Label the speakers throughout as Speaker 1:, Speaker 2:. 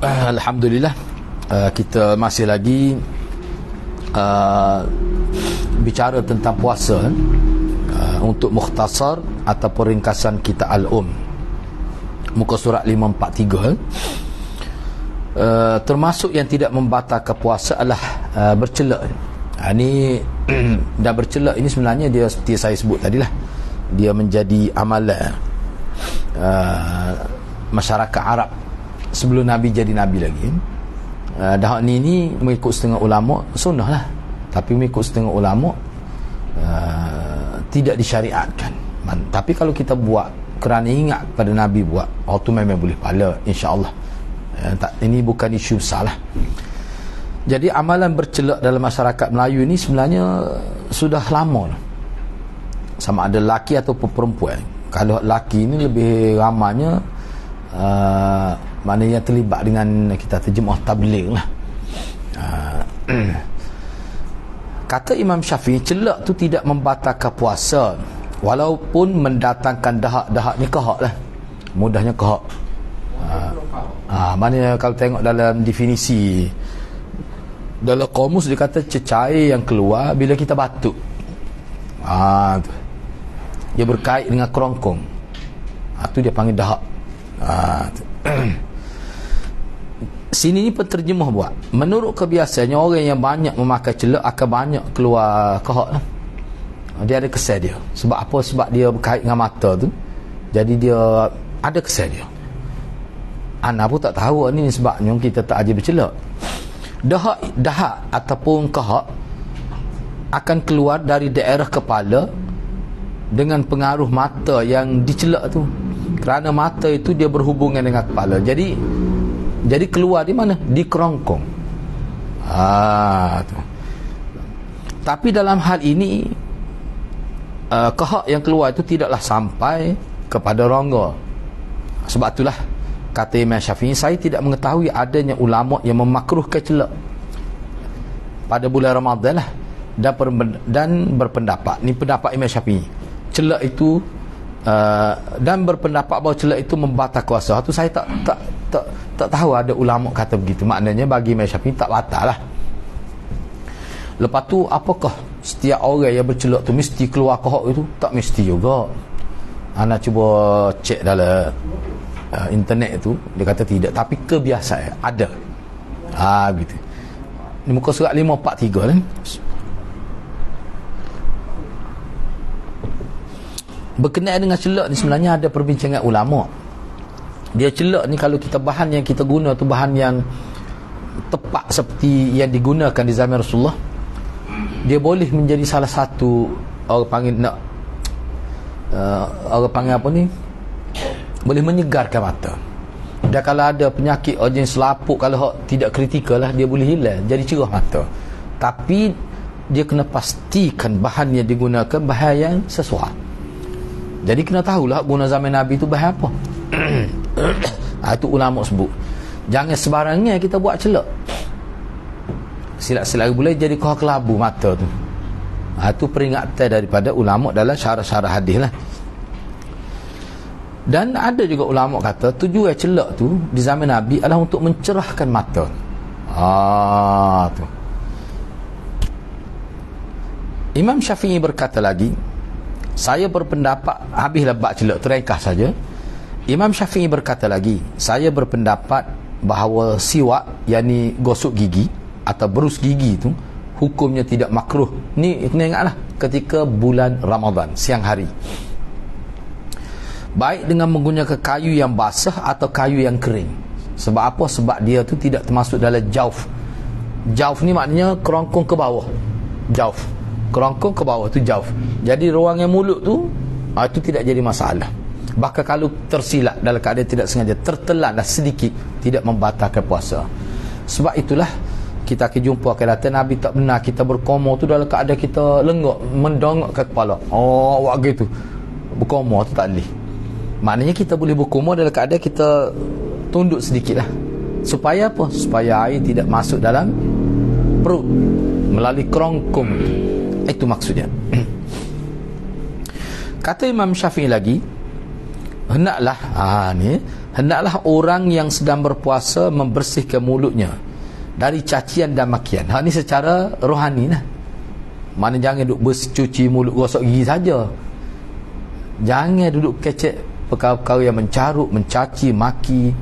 Speaker 1: Alhamdulillah, kita masih lagi bicara tentang puasa untuk mukhtasar ataupun ringkasan kita Al-Um, muka surat 543. Termasuk yang tidak membatalkan puasa adalah bercelak. Ini dan bercelak ini sebenarnya dia seperti saya sebut tadilah, dia menjadi amalan masyarakat Arab sebelum Nabi jadi Nabi lagi. Dah ni mengikut setengah ulama sunnah lah, tapi mengikut setengah ulama tidak disyariatkan. Tapi kalau kita buat kerana ingat pada Nabi buat, tu memang boleh pahala, insya-Allah. Ini bukan isu besar lah. Jadi amalan bercelak dalam masyarakat Melayu ini sebenarnya sudah lama lah. Sama ada lelaki ataupun perempuan. Kalau lelaki ini lebih ramanya maknanya terlibat dengan kita terjemah tabligh lah. Kata Imam Syafi'i, celak tu tidak membatalkan puasa walaupun mendatangkan dahak ni kahak lah, mudahnya kahak. Maknanya kalau tengok dalam definisi dalam kamus, dia kata cecair yang keluar bila kita batuk. Dia berkait dengan kerongkong, tu dia panggil dahak. Sini ni penterjemah buat, menurut kebiasaannya orang yang banyak memakai celak akan banyak keluar kahak lah. Dia ada kesan dia. Sebab apa? Sebab dia berkait dengan mata tu, jadi dia ada kesan dia. Ana pun tak tahu ni sebabnya kita tak ajar bercelak. Dahak ataupun kahak akan keluar dari daerah kepala dengan pengaruh mata yang dicelak tu. Kerana mata itu dia berhubungan dengan kepala, jadi keluar di mana? Di kerongkong. Tu. Tapi dalam hal ini kahak yang keluar itu tidaklah sampai kepada rongga. Sebab itulah kata Imam Syafi'i, saya tidak mengetahui adanya ulama yang memakruhkan celak pada bulan Ramadan lah, dan berpendapat, ni pendapat Imam Syafi'i, celak itu dan berpendapat bahawa celak itu membatalkan puasa. Tu saya tak tahu ada ulama kata begitu. Maknanya bagi Imam Syafi'i tak batal lah. Lepas tu, apakah setiap orang yang bercelak tu mesti keluar kahak itu? Tak mesti juga. Ana cuba cek dalam internet tu, dia kata tidak, tapi kebiasaan ada. Gitu. Ni muka surat 543 kan. Berkenaan dengan celak ni sebenarnya ada perbincangan ulama. Dia celak ni, kalau kita bahan yang kita guna tu bahan yang tepat seperti yang digunakan di zaman Rasulullah, dia boleh menjadi salah satu orang panggil orang panggil apa ni, boleh menyegarkan mata. Dan kalau ada penyakit orang selaput, kalau tidak kritikal lah, dia boleh hilang, jadi cerah mata. Tapi dia kena pastikan bahan yang digunakan bahan yang sesuai. Jadi kena tahulah guna zaman Nabi tu bahan apa. Itu ulama sebut. Jangan sebarangnya kita buat celak. Silap-silap boleh jadi kahak kelabu mata tu. Itu peringatan daripada ulama dalam syarah-syarah hadis lah. Dan ada juga ulama kata tujuan celak tu di zaman Nabi adalah untuk mencerahkan mata. Tu. Imam Syafi'i berkata lagi, saya berpendapat, habislah bab celak, terengkah saja. Imam Syafi'i berkata lagi, saya berpendapat bahawa siwak, yakni gosok gigi atau berus gigi tu, hukumnya tidak makruh. Ni kena ingatlah, ketika bulan Ramadan siang hari, baik dengan menggunakan kayu yang basah atau kayu yang kering. Sebab apa? Sebab dia tu tidak termasuk dalam jauf. Jauf ni maknanya kerongkong ke bawah. Jauf, kerongkong ke bawah tu jauf. Jadi ruangan mulut tu itu tidak jadi masalah. Bahkan kalau tersilap dalam keadaan tidak sengaja, tertelan dah sedikit, tidak membatalkan puasa. Sebab itulah kita akan jumpa akan datang Nabi tak benar kita berkomor tu dalam keadaan kita lenggak, mendongak ke kepala. Awak gitu berkomor tu tak boleh. Maknanya kita boleh berkomor dalam keadaan kita tunduk sedikit lah. Supaya apa? Supaya air tidak masuk dalam perut melalui kerongkong. Itu maksudnya. Kata Imam Syafi'i lagi, hendaklah hendaklah orang yang sedang berpuasa membersihkan mulutnya dari cacian dan makian. Hak ni secara rohani lah. Mana jangan duduk bercuci mulut, gosok gigi saja. Jangan duduk kecek perkara-perkara yang mencarut, mencaci, maki,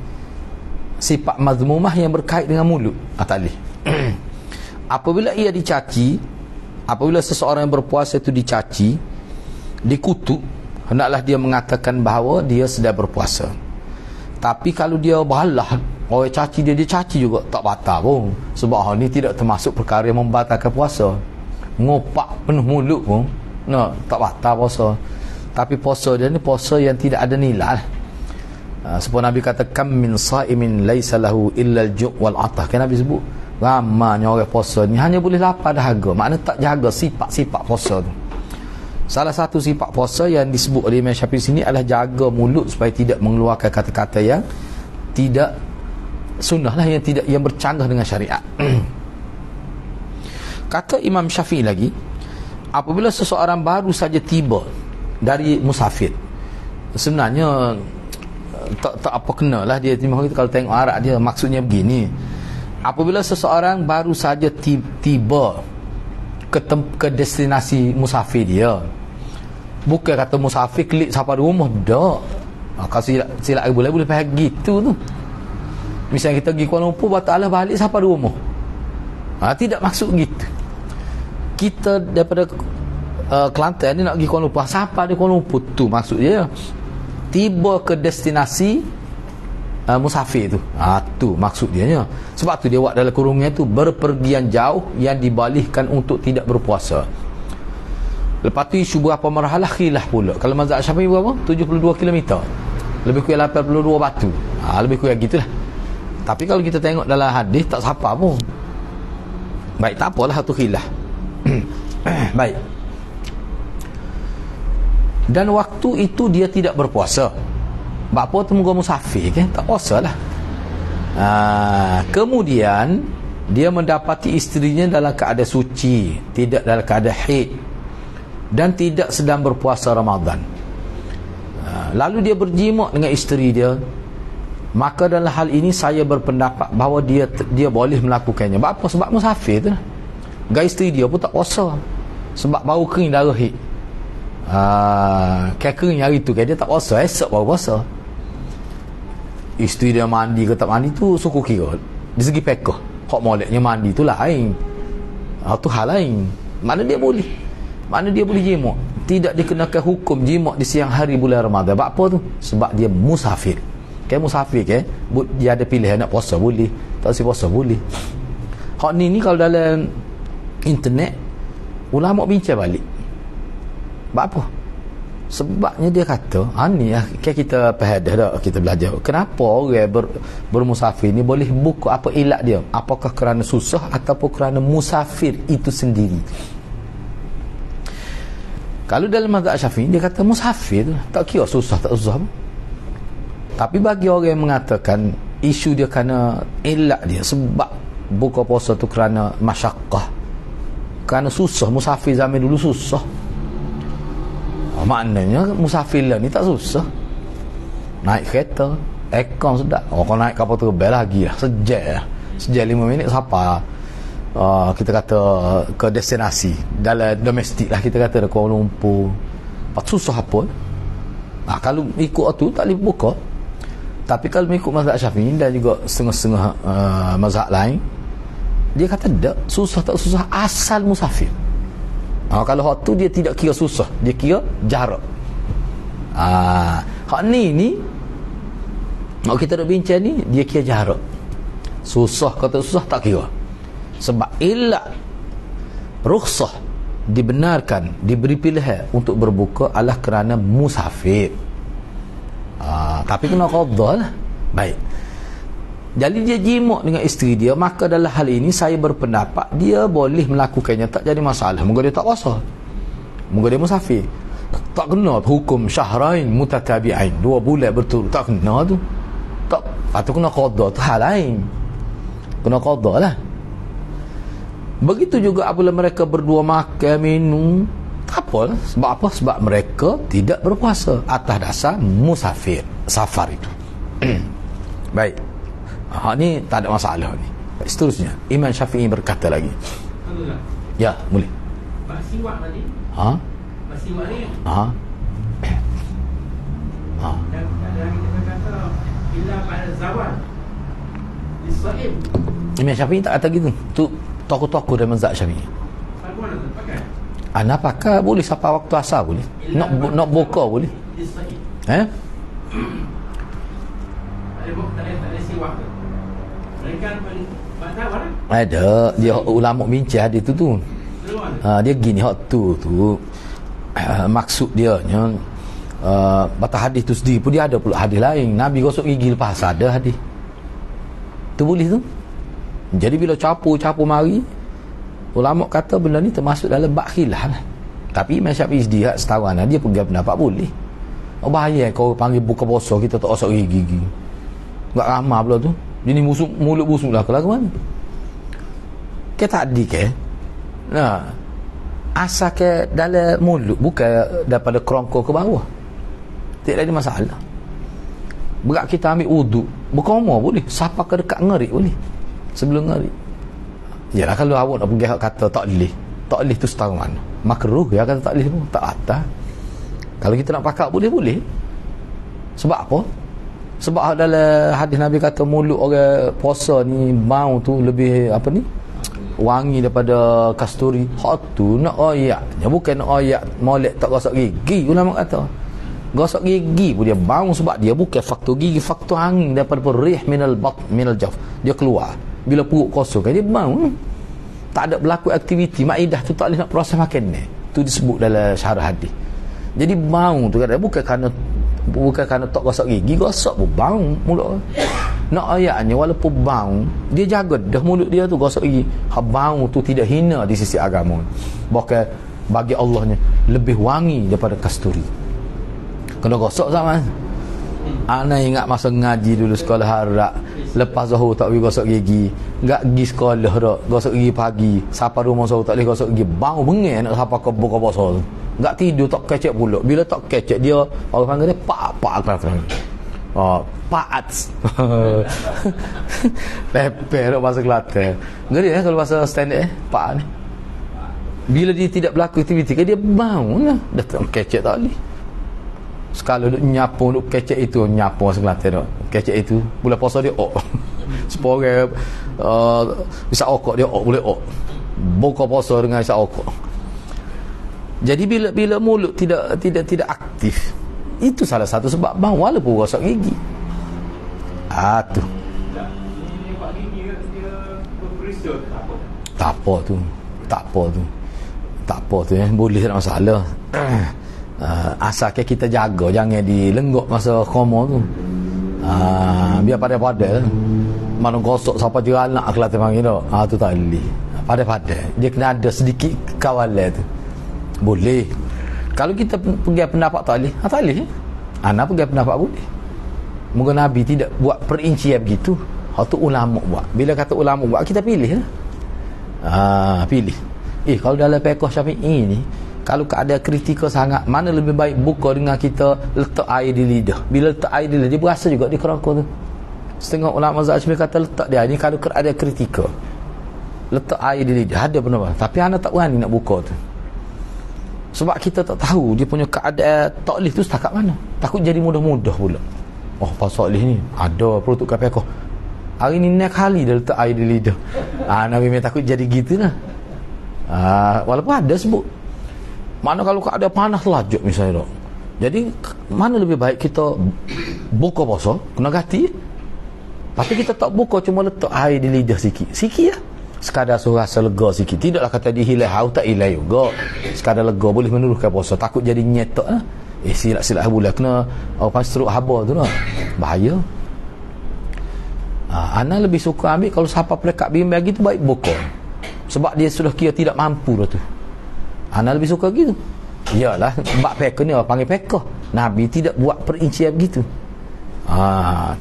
Speaker 1: sifat mazmumah yang berkait dengan mulut. Tak boleh. Apabila ia dicaci, apabila seseorang yang berpuasa itu dicaci, dikutuk, hendaklah dia mengatakan bahawa dia sedang berpuasa. Tapi kalau dia balah, orang caci dia caci juga, tak batal pun. Sebab hal ni tidak termasuk perkara yang membatalkan puasa. Ngopak penuh mulut pun tak batal puasa. Tapi puasa dia ni puasa yang tidak ada nilai. Sebab Nabi kata kam min sa'imin laisa lahu illa al-ju' wal 'atah. Kan Nabi sebut ramanya orang puasa ni hanya boleh lapar dahaga. Maknanya tak jaga sifat-sifat puasa tu. Salah satu sifat puasa yang disebut oleh Imam Syafi'i sini adalah jaga mulut supaya tidak mengeluarkan kata-kata yang tidak sunnah lah, yang bercanggah dengan syariat. Kata Imam Syafi'i lagi, apabila seseorang baru saja tiba dari musafir, sebenarnya tak apa kenalah dia kalau tengok Arab dia, maksudnya begini. Apabila seseorang baru saja tiba ke destinasi musafir dia, bukan kata musafir klik sampai rumah, tak. Kalau silap boleh pergi gitu tu. Misalnya kita pergi Kuala Lumpur, batal balik sampai rumah. Tidak maksud gitu. Kita daripada Kelantan ni nak pergi Kuala Lumpur, sampai di Kuala Lumpur tu maksud dia tiba ke destinasi musafir tu. Tu maksud dia. Sebab tu dia buat dalam kurungnya tu berpergian jauh yang dibalihkan untuk tidak berpuasa. Lepas tu isu berapa marhalah khilaf pula. Kalau mazhab Syafi'i berapa? 72 km. Lebih kurang 82 batu. Lebih kurang gitulah. Tapi kalau kita tengok dalam hadis tak siapa pun. Baik, tak apalah satu khilaf. Baik. Dan waktu itu dia tidak berpuasa. Bapa tu muka musafir kan, tak puasa lah. Kemudian dia mendapati isterinya dalam keadaan suci, tidak dalam keadaan haid, dan tidak sedang berpuasa Ramadan. Lalu dia berjima dengan isteri dia, maka dalam hal ini saya berpendapat bahawa dia boleh melakukannya. Apa? Sebab musafir tu lah. Gaya isteri dia pun tak puasa, sebab baru kering darah haid. Kering hari tu kan dia tak puasa, esok baru puasa. Isteri dia mandi ke tak mandi tu suku kira di segi fiqh. Hak moleknya mandi tu lain, tu hal lain. Mana dia boleh jima', tidak dikenakan hukum jima' di siang hari bulan Ramadan. Sebab apa tu? Sebab dia musafir. Musafir dia ada pilihan nak puasa boleh, tak puasa boleh. Hak ni kalau dalam internet ulama bincang balik. Sebab apa? Sebabnya dia kata, ni kita pahadah dah, kita belajar. Kenapa orang bermusafir ni boleh buka, apa ilat dia? Apakah kerana susah ataupun kerana musafir itu sendiri? Kalau dalam mazhab Syafi'i dia kata musafir tak kira susah tak susah pun. Tapi bagi orang yang mengatakan isu dia kerana ilat dia, sebab buka puasa tu kerana masyaqqah, kerana susah. Musafir zaman dulu susah. Maknanya musafir lah ni tak susah. Naik kereta, aircon sedap. Kalau naik kapal terbang lagi lah, sejak 5 minit sampai kita kata ke destinasi dalam domestik lah, kita kata Kuala Lumpur. Susah apa? Kalau ikut tu tak boleh buka. Tapi kalau ikut mazhab Syafi'i dan juga setengah-setengah mazhab lain, dia kata tak, susah tak susah asal musafir. Kalau hak tu dia tidak kira susah, dia kira jarak. Hak ni kalau kita nak bincang ni, dia kira jarak. Susah kata susah tak kira. Sebab ilat rukhsah dibenarkan, diberi pilihan untuk berbuka adalah kerana musafir. Tapi kena qadha lah. Baik. Jadi dia jima' dengan isteri dia, maka dalam hal ini saya berpendapat dia boleh melakukannya, tak jadi masalah. Moga dia tak puasa, moga dia musafir, tak kena hukum syahrain mutatabi'ain, 2 bulan berturut, tak kena tu. Tak, atau kena qadha tu hal lain. Kena qadha lah. Begitu juga apabila mereka berdua makan minum, tak apa lah. Sebab apa? Sebab mereka tidak berpuasa atas dasar musafir, safar itu. Baik. Ni tak ada masalah ni. Seterusnya Imam Syafi'i berkata lagi. Ya, boleh.
Speaker 2: Siwak tadi. Siwak ni. Dan kita kata bila pada zawal Israel.
Speaker 1: Imam Syafi'i tak kata gitu. Tu tokoh-tokoh dalam mazhab Syafi'i.
Speaker 2: Mana tu pakai?
Speaker 1: Anak pakai boleh sampai waktu asar boleh. Nak buka boleh.
Speaker 2: Israel. Ada siwak tu. Mereka paling zawal lah.
Speaker 1: Ada dia ulama bincang hadis tu. Dia gini hak tu maksud dia nya batas hadis tu sendiri pun dia ada pula hadis lain. Nabi gosok gigi lepas ada hadis tu boleh tu. Jadi bila capur mari ulama kata benda ni termasuk dalam bab khilaf lah. Tapi Imam Syafi'i sendiri setawan dia pegang pendapat boleh. Bahaya kau panggil buka puasa kita tak gosok gigi. Enggak ramah pula tu. Jadi mulut busuk lah ke mana. Ke tadi ke nah, asal ke dalam mulut bukan daripada kerongkong ke bawah, tidak ada masalah. Berat kita ambil wuduk berkomor boleh, siapa ke dekat ngerik boleh sebelum ngerik. Yalah kalau awak nak pergi kata tak boleh tu setahun mana makruh ya kata tak boleh pun tak atas. Kalau kita nak pakai boleh sebab apa? Sebab dalam hadis Nabi kata mulut orang puasa ni bau tu lebih apa ni wangi daripada kasturi. Hak tu nak ayatnya bukan nak ayat molek tak gosok gigi. Ulama kata gosok gigi pun dia bau sebab dia bukan faktor gigi, faktor angin daripada rih minal jaf. Dia keluar bila perut kosong kan dia bau. Tak ada berlaku aktiviti maidah tu tak boleh nak proses makan ni. Tu disebut dalam syarah hadis. Jadi bau tu kata bukan kerana tak gosok gigi, gosok pun bau mulut. Nak ayatnya walaupun bau dia jaga dah mulut dia tu gosok gigi. Bau tu tidak hina di sisi agama, bahkan bagi Allahnya lebih wangi daripada kasturi. Kena gosok sama. Ana ingat masa ngaji dulu sekolah harap lepas zuhur tak boleh gosok gigi, enggak pergi sekolah dak gosok gigi pagi, siapa rumah sahur tak boleh gosok gigi, bau bengeng nak siapa ke buka puasa tu. Enggak tidur tak kecek pula. Bila tak kecek dia orang panggil dia pak kelas. Paat. Pepe dak bahasa Kelantan. Ngeri kalau bahasa standard pak ni. Bila dia tidak berlaku aktiviti dia bau lah. Dah tak kecek tak boleh. Sekali duk nyapu duk kecek itu nyapu bahasa Kelantan dak. Kecek itu bulan puasa dia sepore bisa okok dia boleh buka puasa dengan bisa okok. Jadi bila mulut tidak aktif, itu salah satu sebab bau walaupun gosok gigi. Tu. Tak apa tu boleh tak masalah. Asalkan kita jaga jangan dilenggok masa koma tu. Biar pada-pada mana gosok siapa jeranak Kelantan panggil tu. Tu tak boleh. Pada-pada dia kena ada sedikit kawalan tu. Boleh. Kalau kita pergi pendapat tak boleh, tak boleh. Ana pergi pendapat boleh. Moga Nabi tidak buat perincian begitu. Hak tu ulama buat. Bila kata ulama buat kita pilih lah. Pilih. Kalau dalam fiqh Syafi'i ni kalau ada kritikal sangat, mana lebih baik buka dengan kita letak air di lidah. Bila letak air di lidah dia berasa juga di kerongkong tu. Setengah ulama mazhab Syafi'i kata letak dia ni kalau ada kritikal. Letak air di lidah ada benar. Tapi ana tak berani nak buka tu. Sebab kita tak tahu dia punya keadaan taklif tu setakat mana. Takut jadi mudah-mudah pula. Pasal taklif ni ada peruntukan fiqh. Hari ni nak kali dah letak air di lidah. Nabi memang takut jadi gitu lah. Walaupun ada sebut. Mana kalau ada panas lajuk misalnya dok. Jadi mana lebih baik kita buka puasa kena ganti. Tapi kita tak buka cuma letak air di lidah sikit. Sikit lah. Sekadar suruh rasa lega sikit. Tidaklah kata dia hilang haus tak hilang juga. Sekadar lega boleh meneruskan puasa. Takut jadi nyetok lah. Silap-silap bulan kena pas teruk haba tu lah. Bahaya. Ana lebih suka ambil kalau siapa pelekat bimbang gitu baik buka. Sebab dia sudah kira tidak mampu dah tu. Ana lebih suka gitu. Iyalah bab fiqh ni orang panggil fiqh. Nabi tidak buat perincian begitu.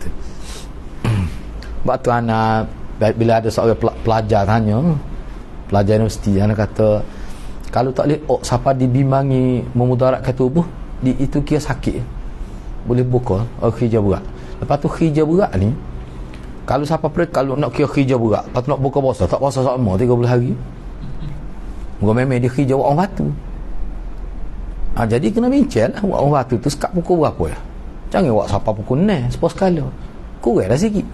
Speaker 1: Tu. Sebab tu ana bila ada seorang pelajar tanya, pelajar universiti, ana kata kalau tak boleh siapa dibimbangi memudaratkan tubuh itu kira sakit. Boleh buka kerja berat. Lepas tu hijau berat ni, kalau siapa kalau nak kira hijau berat, lepas tu nak buka puasa, tak puasa sama 30 hari. Muka memang dia hijau orang batu. Jadi kena bincang lah orang batu tu sekat pukul berapa ya. Jangan buat siapa pukul 6 sepuluh sekala. Kurang dah sikit.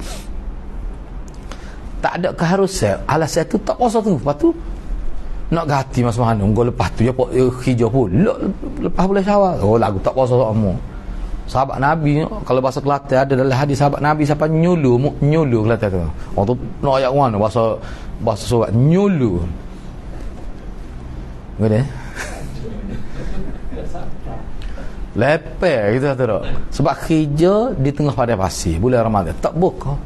Speaker 1: Tak ada keharusan alasan tu tak puasa tu. Lepas tu nak ganti mas mana gua lepas tu je hijau pun lepas boleh syawal. Lagu tak puasa sama. Sahabat Nabi kalau bahasa Kelantan ada dalam hadis sahabat Nabi siapa nyulu Kelantan tu. Orang tu nak ayat mana bahasa surat nyulu. Boleh? Leper kita tu. Sebab hijau di tengah padang pasir bulan Ramadan tak buka.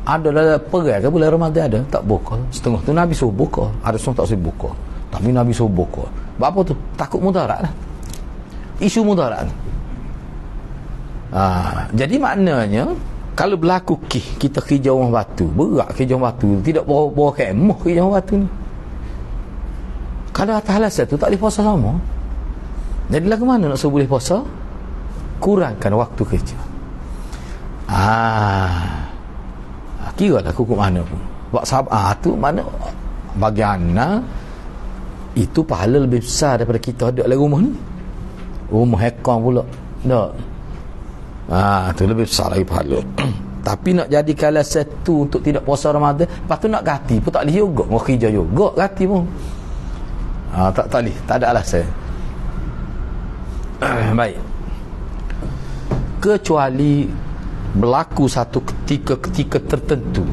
Speaker 1: Ada dalam perang ke bulan Ramadan ada tak buka. Setengah tu Nabi suruh buka, ada setengah tak suruh buka. Tapi Nabi suruh buka. Sebab apa tu? Takut mudarat lah. Isu mudarat. Jadi maknanya kalau berlaku kita hijau orang batu, berat hijau orang batu, tidak bawa kemah hijau orang batu ni. Kalau atas alasan tu tak boleh puasa sama. Jadi lagu mana nak suruh boleh puasa? Kurangkan waktu kerja. Kira lah hukum mana pun. Sebab sahabat tu mana bagi anak itu pahala lebih besar daripada kita ada dalam rumah ni. Rumah hekang pula. Tak. Tu lebih besar lagi pahala. Tapi nak jadi alasan tu untuk tidak puasa Ramadan, lepas tu nak ganti pun tak boleh juga. Mau kerja juga ganti pun. Tak boleh. Tak ada alasan. Baik. Kecuali berlaku satu ketika tertentu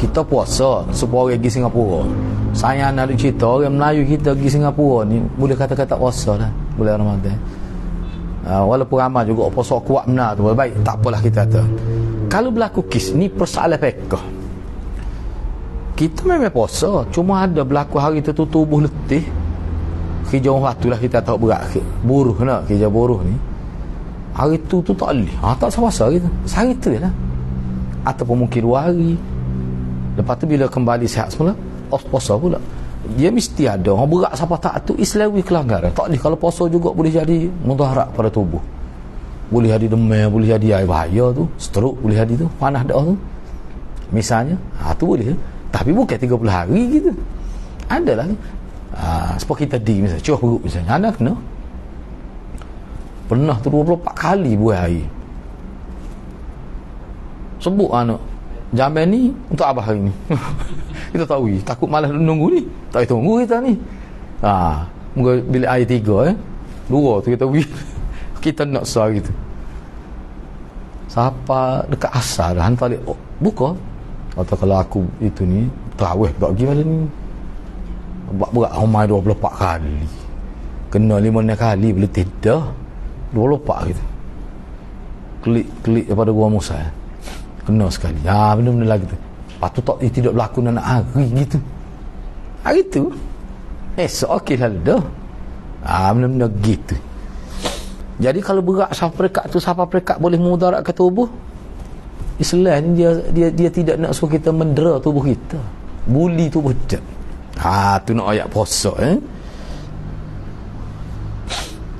Speaker 1: kita puasa sebuah orang pergi Singapura. Saya nak cerita orang Melayu kita pergi Singapura ni boleh kata-kata puasa lah bulan Ramadan. Walaupun ramai juga puasa kuat benar tu. Baik, tak apalah kita kata. Kalau berlaku kes ni persoalan fiqh. Kita memang puasa, cuma ada berlaku hari tu tubuh letih. Hijau waktu lah kita tahu berat buruh nak hijau buruh ni. Hari tu tak boleh. Tak puasa gitu. Sehari tu lah. Ataupun mungkin 2 hari. Lepas tu bila kembali sihat semula, puasa pula. Dia mesti ada. Orang berat siapa tak tu Islami kelanggaran. Tak boleh. Kalau puasa juga boleh jadi mudarat pada tubuh. Boleh jadi demam, boleh jadi air bahaya tu, stroke boleh jadi tu, panah dah tu. Misalnya, tu boleh. Tapi bukan 30 hari gitu. Adalah ni. Sebab kita misalnya, curah perut misalnya. Anak kena. Pernah tu 24 kali buah air. Sebut anak jamban ni untuk abah hari ni. Kita tahu takut malas nunggu ni. Tak tunggu kita ni. Moga bila air 3 2 tu kita kita nak sah gitu. Siapa dekat asar hantar dia buka. Atau kalau aku itu ni tarawih tak pergi malam ni. Berat umai 24 kali. Kena 5 kali boleh tidak. 24 gitu. Klik daripada gua Musa. Kena sekali. Benda-benda lagi tu. Lepas tu tidak berlaku nak hari gitu. Hari tu esok okey lah dah. Benda-benda gitu. Jadi kalau berat siapa perekat boleh mudarat ke tubuh, Islam ni dia tidak nak suruh kita mendera tubuh kita. Buli tubuh kita. Tu nak ayat puasa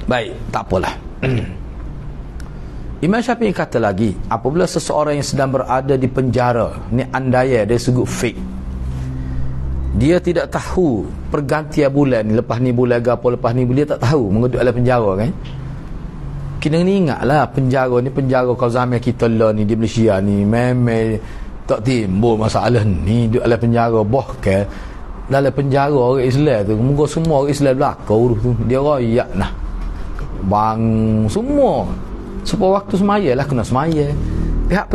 Speaker 1: Baik, tak apalah. Imam Syafi'i kata lagi, apabila seseorang yang sedang berada di penjara, ni andaian dari segi fik, dia tidak tahu pergantian bulan, lepas ni bulan apa, lepas ni dia tak tahu, mengedut dalam penjara kan. Kena ingatlah penjara ni, penjara kau zaman kita lah ni di Malaysia ni memang tak timbul masalah ni duduk dalam penjara. Bahkan dalam penjara orang Islam tu, moga semua orang Islam belakang urus tu, dia royak nah bang semua supaya waktu semaya lah kena semaya. Pihak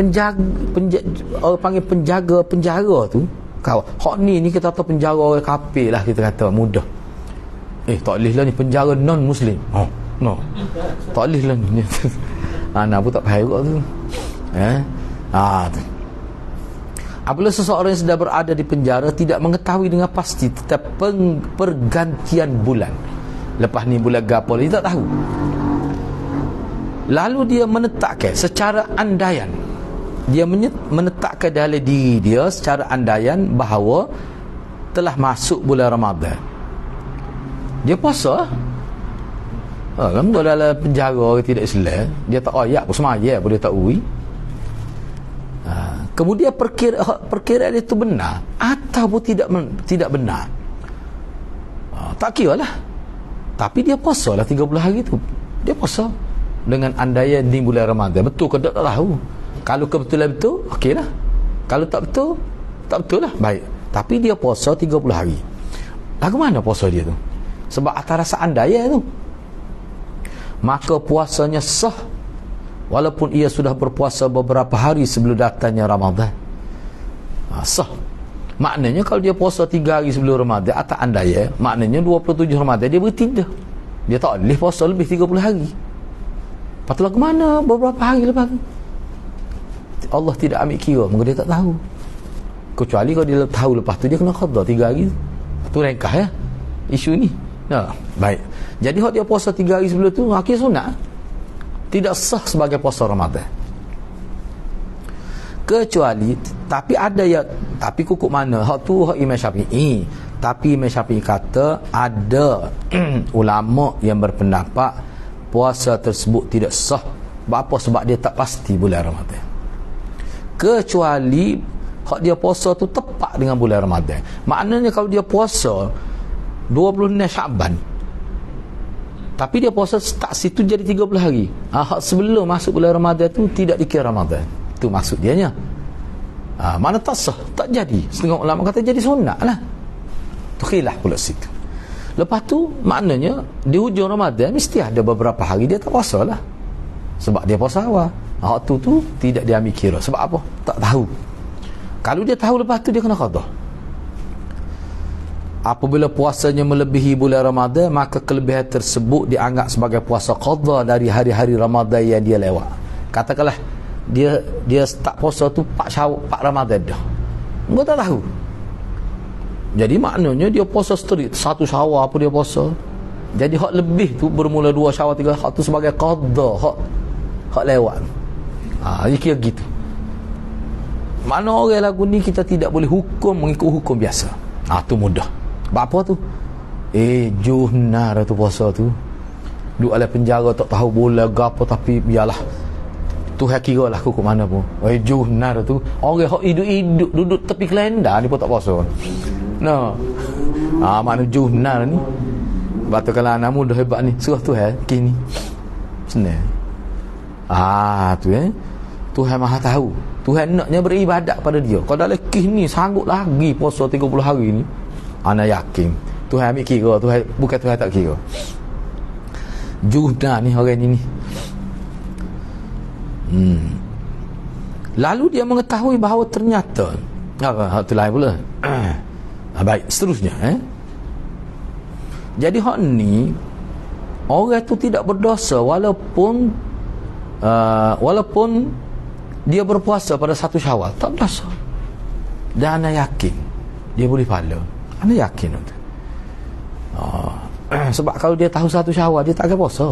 Speaker 1: orang panggil penjaga penjara tu kau hak ni kita tahu penjara orang kafir lah, kita kata mudah. Tak boleh lah ni penjara non muslim. No tak boleh lah ni. Anak pun tak faham tu. Tu apabila seseorang yang sedang berada di penjara tidak mengetahui dengan pasti tentang pergantian bulan, lepas ni bulan gapo dia tak tahu, lalu dia menetapkan secara andaian, dia menetapkan dalam diri dia secara andaian bahawa telah masuk bulan Ramadan, dia puasa. Kamu dalam penjara orang tidak Islam, dia tak ayak pun semaya pun dia tak ui. Kemudian perkiraan itu benar ataupun tidak benar. Tak kira lah. Tapi dia puasa lah 30 hari tu. Dia puasa dengan andaian di bulan Ramadan. Betul ke tak tahu. Kalau kebetulan betul, okey lah. Kalau tak betul, tak betul lah. Baik. Tapi dia puasa 30 hari. Lagu mana puasa dia tu? Sebab atas rasa andaian tu, maka puasanya sah walaupun ia sudah berpuasa beberapa hari sebelum datangnya Ramadan. Sah. Maknanya kalau dia puasa 3 hari sebelum Ramadan atas andaian, maknanya 27 Ramadan dia bertindak. Dia tak boleh puasa lebih 30 hari. Patut lagu mana beberapa hari lepas tu? Allah tidak ambil kira, maka dia tak tahu. Kecuali kalau dia tahu lepas tu dia kena qada 3 hari. Tu ringkas ya isu ni. Baik. Jadi hak dia puasa 3 hari sebelum tu akhir sunat. Tidak sah sebagai puasa Ramadan. Kecuali tapi ada ya, tapi kukuk mana? Hak tu hak Imam Syafi'i. Tapi Imam Syafi'i kata ada ulama yang berpendapat puasa tersebut tidak sah. Apa? Sebab dia tak pasti bulan Ramadan. Kecuali hak dia puasa tu tepat dengan bulan Ramadan. Maknanya kalau dia puasa 26 Syaban, tapi dia puasa tak situ jadi 30 hari. Hak sebelum masuk bulan Ramadan tu tidak dikira Ramadan. Itu maksud dianya. Mana tak sah, tak jadi. Setengah ulama kata jadi sunat lah. Tu khilaf pula situ. Lepas tu maknanya di hujung Ramadan mesti ada beberapa hari dia tak puasa lah. Sebab dia puasa awal. Hak tu tidak diambil kira. Sebab apa? Tak tahu. Kalau dia tahu lepas tu dia kena qada. Apabila puasanya melebihi bulan Ramadan, maka kelebihan tersebut dianggap sebagai puasa qada dari hari-hari Ramadan yang dia lewat. Katakanlah dia start puasa tu 4 Ramadan dah. Engkau tak tahu. Jadi maknanya dia puasa strict 1 Syawal apa dia puasa. Jadi hak lebih tu bermula 2 Syawal 3 hak tu sebagai qada, hak lewat. Kira gitu. Mana orang lagu ni kita tidak boleh hukum mengikut hukum biasa. Tu mudah. Apa tu? Juhnar tu puasa tu. Duduk dalam penjara tak tahu bola gapo, tapi biarlah Tuhan kira lah hukum mana pun. Juhnar tu orang hak hidup duduk tepi kelenda ni pun tak puasa. Mana juhnar ni? Batu kalau anak muda hebat ni, suruh Tuhan kini. Senang. Tu Tuhan Maha tahu. Tuhan naknya beribadat pada dia. Kalau dalam kes ni sanggup lagi puasa 30 hari ni, ana yakin Tuhan ambil kira. Tuhan, bukan Tuhan tak kira. Juhna ni orang ni. Lalu dia mengetahui bahawa ternyata hak tu lain pula. Baik, seterusnya jadi hak ni orang tu tidak berdosa walaupun dia berpuasa pada 1 Syawal, tak berdosa. Dan ana yakin dia boleh pahala. Ana yakin tu. Sebab kalau dia tahu 1 Syawal dia tak akan puasa.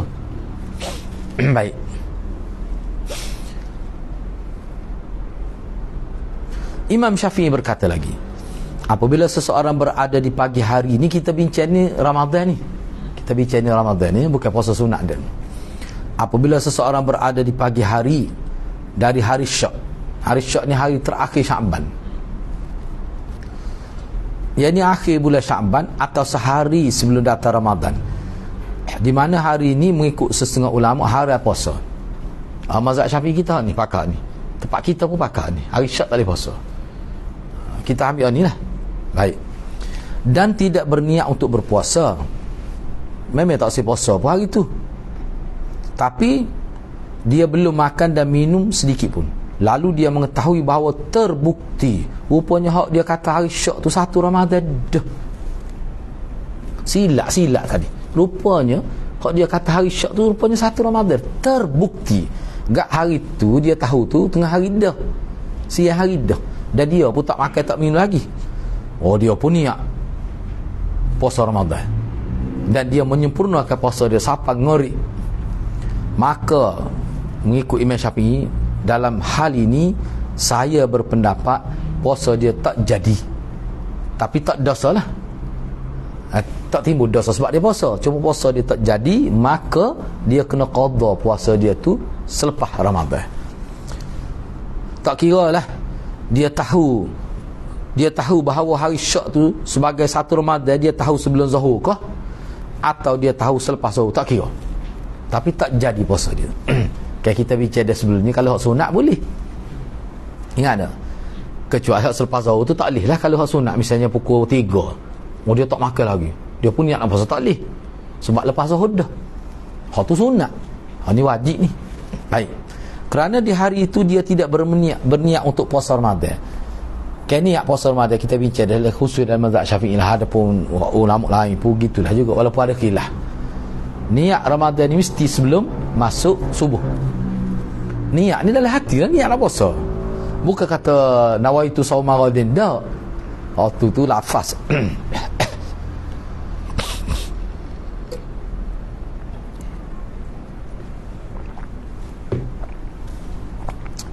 Speaker 1: Baik. Imam Syafi'i berkata lagi, apabila seseorang berada di pagi hari ni, kita bincang ni Ramadan ni. Kita bincang ni Ramadan ni, bukan puasa sunat dan. Apabila seseorang berada di pagi hari dari hari Syak. Hari Syak ni hari terakhir Syaban. Yang ni akhir bulan Syaban atau sehari sebelum datang Ramadan. Di mana hari ni mengikut setengah ulama hari puasa. Mazhab Syafi'i kita ni pakar ni. Tempat kita pun pakar ni. Hari Syak tak boleh puasa. Kita ambil ni lah. Baik. Dan tidak berniat untuk berpuasa. Memang tak boleh puasa pun hari tu. Tapi dia belum makan dan minum sedikit pun. Lalu dia mengetahui bahawa terbukti rupanya hak dia kata hari Syak tu 1 Ramadan dah. Silap tadi. Rupanya hak dia kata hari Syak tu rupanya 1 Ramadan. Terbukti. Gak hari tu dia tahu tu tengah hari dah. Siang hari dah. Dan dia pun tak makan tak minum lagi. Dia pun niat puasa Ramadan. Dan dia menyempurnakan puasa dia sampai ngori. Maka mengikut Imam Syafi'i, dalam hal ini saya berpendapat puasa dia tak jadi. Tapi tak dosa lah. Tak timbul dosa sebab dia puasa. Cuma puasa dia tak jadi, maka dia kena qada puasa dia tu selepas Ramadan. Tak kira lah dia tahu bahawa hari Syak tu sebagai satu Ramadan, dia tahu sebelum Zuhur kah atau dia tahu selepas Zuhur, tak kira. Tapi tak jadi puasa dia. Kayak kita bicara sebelum ni, kalau hak sunat boleh. Ingat tak? Kecuali hak selepas Zuhur tu tak boleh lah. Kalau hak sunat misalnya pukul 3, dia tak makan lagi, dia pun niat nak puasa, tak boleh. Sebab lepas Zuhur dah. Hak tu sunat. Hak ni wajib ni. Baik. Kerana di hari itu dia tidak berniat untuk puasa Ramadan. Kan niat puasa Ramadan kita bincang dalam khusus dalam mazhab Syafi'i lah, ada pun ulama lain pun gitulah juga, walaupun ada khilaf. Niat Ramadan ni mesti sebelum masuk subuh. Niat ni dalam hati lah, niat nak puasa. Bukan kata nawaitu sauma ghadin, dak. Waktu tu lafaz.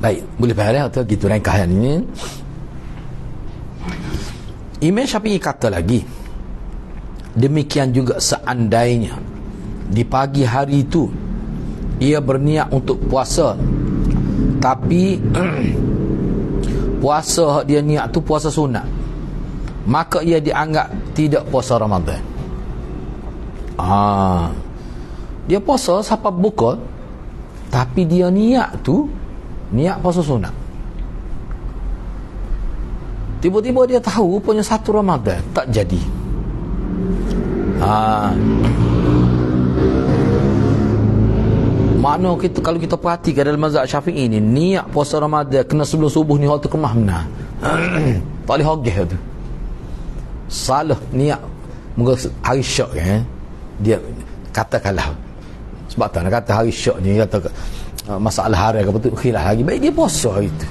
Speaker 1: Baik, boleh faham atau gitu ringkasan ini. Imam Syafi'i kata lagi, demikian juga seandainya di pagi hari itu ia berniat untuk puasa, tapi puasa dia niat tu puasa sunat, maka ia dianggap tidak puasa Ramadan. Dia puasa sampai buka, tapi dia niat tu niat puasa sunat. Tiba-tiba dia tahu rupanya satu Ramadan, tak jadi. Makna kita, kalau kita perhatikan dalam mazhab Syafi'i ni, niat puasa Ramadan kena sebelum subuh ni waktu kemah benar. Tak boleh hogeh tu. Salah niat moga hari Syak kan. Dia katakanlah sebab tak nak kata hari Syak ni kata masalah hari ke betul khilaf lagi, baik dia puasa hari tu.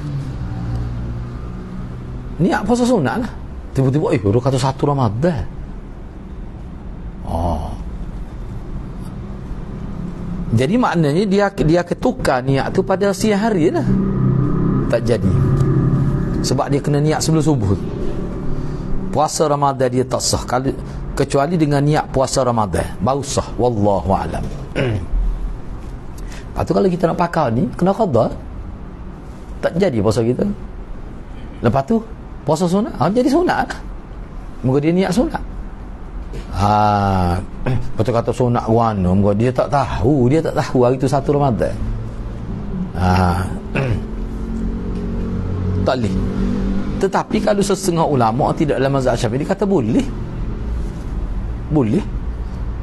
Speaker 1: Niat puasa sunat lah. Tiba-tiba dia kata satu Ramadan. Jadi maknanya dia ketukar niat tu pada siang hari lah. Tak jadi. Sebab dia kena niat sebelum subuh. Puasa Ramadan dia tak sah kecuali dengan niat puasa Ramadan baru sah, wallahu alam. Lepas tu kalau kita nak pakai ni kena qada, tak jadi puasa kita. Lepas tu puasa sunat, jadi sunat lah. Moga dia niat sunat. Betul kata sunat warna, moga dia tak tahu hari tu satu Ramadan. Tak boleh. Tetapi kalau setengah ulama tidak dalam mazhab Syafi'i, dia kata boleh.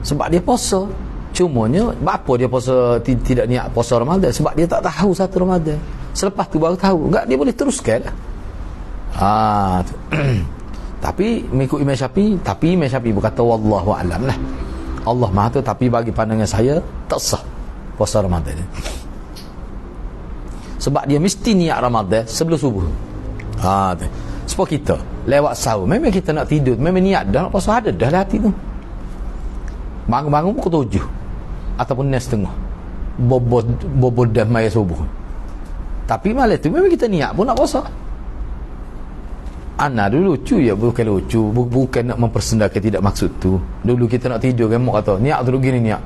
Speaker 1: Sebab dia puasa. Cumanya apa dia puasa tidak niat puasa Ramadan? Sebab dia tak tahu satu Ramadan. Selepas tu baru tahu. Enggak, dia boleh teruskan lah. Tapi mengikut Imam Syafi'i berkata wallahu alam lah. Allah Maha tu, tapi bagi pandangan saya tak sah puasa Ramadan. Sebab dia mesti niat Ramadan sebelum subuh. Sebab kita lewat sahur, memang kita nak tidur, memang niat dah nak puasa, ada dah hati tu. Bangun-bangun pukul 7 ataupun 6.30 bobot dah maya subuh. Tapi malam tu memang kita niat pun nak puasa. Anak dulu lucu ya, bukan lucu, bukan nak mempersendakan, tidak maksud tu. Dulu kita nak tidur kan, mak kata niat tu gini, niat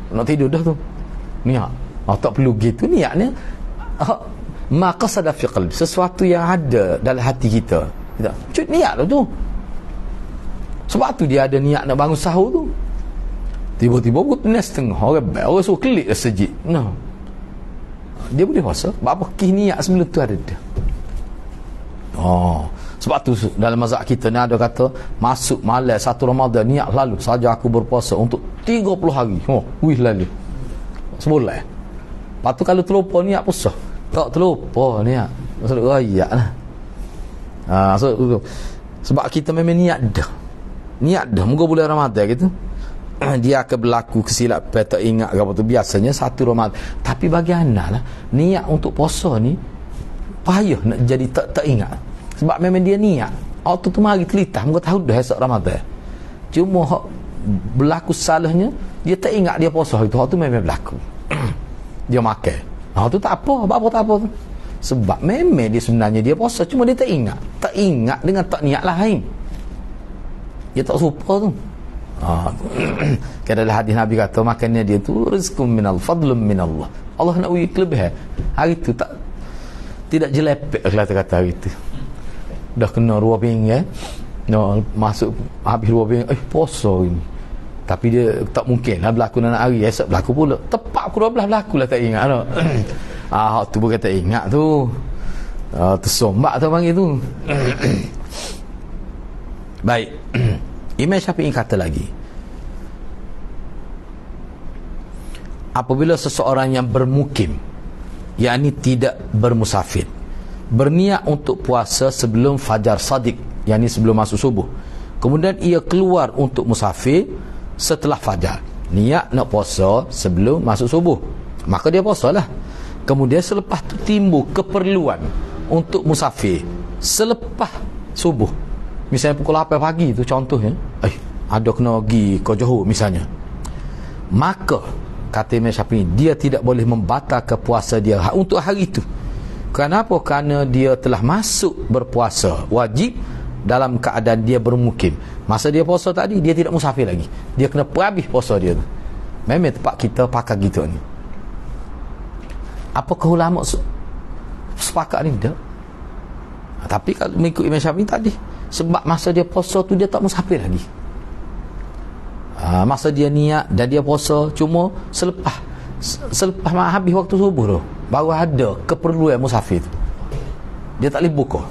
Speaker 1: nak tidur dah tu niat. Tak perlu gitu niatnya. Maka sadar fi qalbi, sesuatu yang ada dalam hati kita. Kita niat lah tu. Sebab tu dia ada niat nak bangun sahur tu. Tiba-tiba pukul 6.30 orang suruh klik sejik. Dia boleh puasa. Apa niat sebelum tu ada dah. Sebab tu dalam mazhab kita ni ada kata masuk malam satu Ramadan niat lalu saja aku berpuasa untuk 30 hari. Lalu sebulan. Lepas tu kalau terlupa niat puasa, tak terlupa niat maksud rayak lah. Sebab kita memang niat dah moga bulan Ramadan gitu. Dia akan berlaku kesilapan, tak ingat ke apa tu, biasanya satu Ramadan. Tapi bagi anak lah, niat untuk puasa ni payah nak jadi tak ingat. Sebab memang dia niat waktu tu mari telitah, moga tahu dah esok Ramadan. Cuma berlaku salahnya, dia tak ingat dia puasa itu. Waktu memang berlaku dia makan. Tu tak apa tak apa tu. Sebab memang dia sebenarnya dia puasa, cuma dia tak ingat dengan tak niat lain. Dia tak serupa tu. Kadang hadis Nabi kata makannya dia tu rizqum minal fadlum minallah. Allah nak bagi kelebihan. Hari tu tidak jelepek kata hari tu. Dah kena 2 pinggan. Masuk habis 2 pinggan, puasa ini. Tapi dia tak mungkin lah berlaku nak hari, esok berlaku pula. Tepat pukul 12 berlaku lah, tak ingat tak. Tu bukan tak ingat tu. Tersombak tu panggil tu. Baik. Imam Syafi'i kata lagi, apabila seseorang yang bermukim, yakni tidak bermusafir, berniat untuk puasa sebelum fajar sadiq, yakni sebelum masuk subuh, kemudian ia keluar untuk musafir setelah fajar, niat nak puasa sebelum masuk subuh, maka dia puasalah. Kemudian selepas tu timbul keperluan untuk musafir selepas subuh, misalnya pukul 8 pagi tu contohnya, ada kena pergi ke Johor misalnya, maka kata Imam Syafi'i, dia tidak boleh membatalkan puasa dia untuk hari itu. Kenapa? Kerana dia telah masuk berpuasa wajib dalam keadaan dia bermukim. Masa dia puasa tadi, dia tidak musafir lagi, dia kena perhabis puasa dia tu. Memang tempat kita pakai gitu ni. Apakah ulama sepakat ni? Tak. Tapi kalau mengikut Imam Syafi'i tadi, sebab masa dia puasa tu dia tak musafir lagi. Masa dia niat dan dia puasa, cuma selepas habis waktu subuh tu baru ada keperluan musafir tu, dia tak boleh buka.